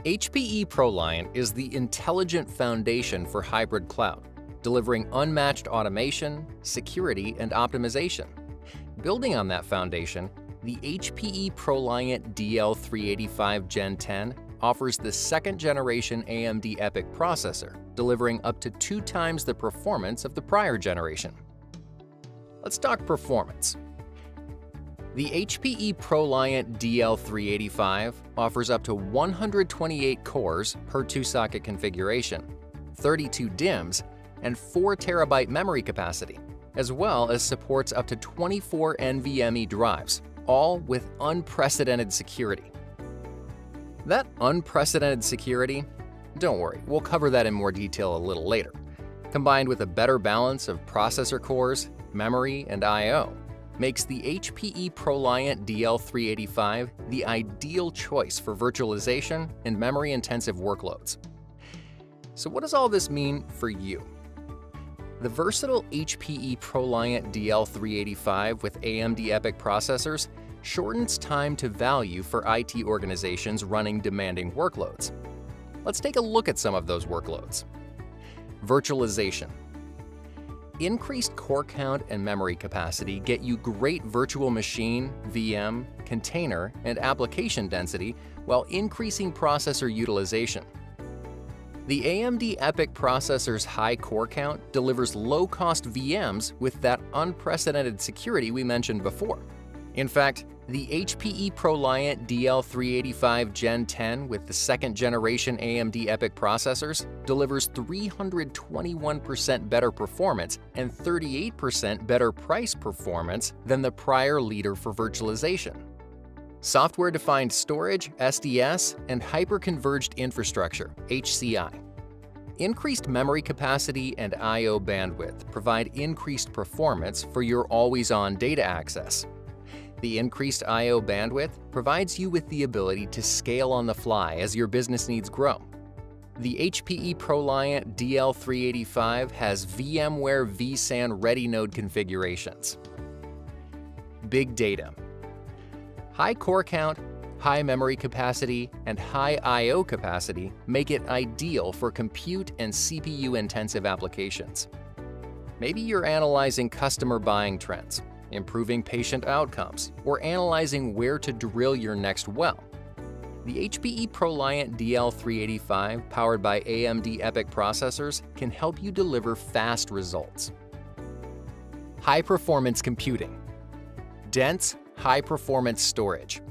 HPE ProLiant is the intelligent foundation for hybrid cloud, delivering unmatched automation, security, and optimization. Building on that foundation, the HPE ProLiant DL385 Gen 10 offers the second-generation AMD EPYC processor, delivering up to 2 times the performance of the prior generation. Let's talk performance. The HPE ProLiant DL385 offers up to 128 cores per 2-socket configuration, 32 DIMMs, and 4 TB memory capacity, as well as supports up to 24 NVMe drives, all with unprecedented security. That unprecedented security? Don't worry, we'll cover that in more detail a little later. Combined with a better balance of processor cores, memory, and I/O, makes the HPE ProLiant DL385 the ideal choice for virtualization and memory-intensive workloads. So what does all this mean for you? The versatile HPE ProLiant DL385 with AMD EPYC processors shortens time to value for IT organizations running demanding workloads. Let's take a look at some of those workloads. Virtualization. Increased core count and memory capacity get you great virtual machine, VM, container, and application density while increasing processor utilization. The AMD EPYC processor's high core count delivers low-cost VMs with that unprecedented security we mentioned before. In fact, the HPE ProLiant DL385 Gen 10 with the second-generation AMD EPYC processors delivers 321% better performance and 38% better price performance than the prior leader for virtualization. Software-defined storage, SDS, and hyper-converged infrastructure, HCI. Increased memory capacity and I/O bandwidth provide increased performance for your always-on data access. The increased I/O bandwidth provides you with the ability to scale on the fly as your business needs grow. The HPE ProLiant DL385 has VMware vSAN ready node configurations. Big data. High core count, high memory capacity, and high I/O capacity make it ideal for compute and CPU-intensive applications. Maybe you're analyzing customer buying trends, improving patient outcomes, or analyzing where to drill your next well. The HPE ProLiant DL385 powered by AMD EPYC processors can help you deliver fast results. High-performance computing. Dense, high-performance storage.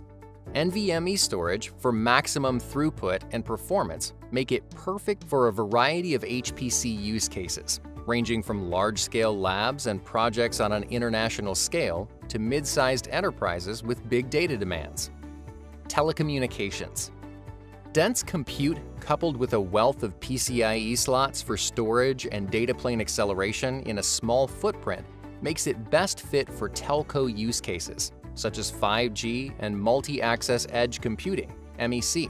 NVMe storage for maximum throughput and performance make it perfect for a variety of HPC use cases, ranging from large-scale labs and projects on an international scale to mid-sized enterprises with big data demands. Telecommunications. Dense compute coupled with a wealth of PCIe slots for storage and data plane acceleration in a small footprint makes it best fit for telco use cases, such as 5G and multi-access edge computing, MEC.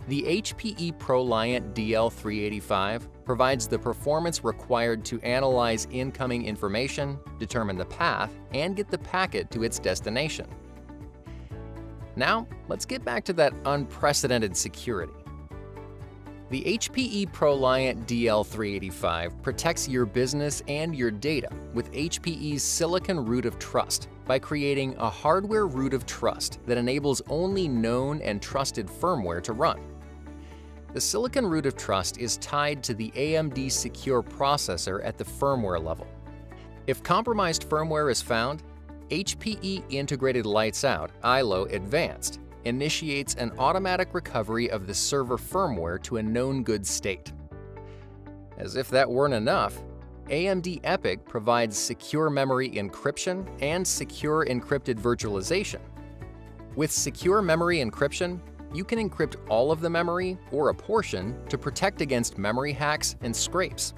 The HPE ProLiant DL385 provides the performance required to analyze incoming information, determine the path, and get the packet to its destination. Now, let's get back to that unprecedented security. The HPE ProLiant DL385 protects your business and your data with HPE's Silicon Root of Trust by creating a hardware root of trust that enables only known and trusted firmware to run. The Silicon Root of Trust is tied to the AMD Secure processor at the firmware level. If compromised firmware is found, HPE Integrated Lights Out ILO Advanced initiates an automatic recovery of the server firmware to a known good state. As if that weren't enough, AMD EPYC provides secure memory encryption and secure encrypted virtualization. With secure memory encryption, you can encrypt all of the memory or a portion to protect against memory hacks and scrapes.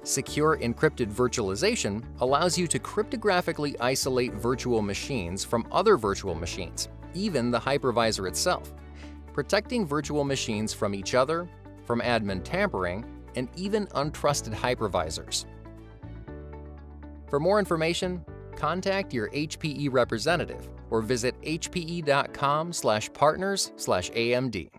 Secure encrypted virtualization allows you to cryptographically isolate virtual machines from other virtual machines, even the hypervisor itself, protecting virtual machines from each other, from admin tampering, and even untrusted hypervisors. For more information, contact your HPE representative or visit hpe.com/partners/AMD.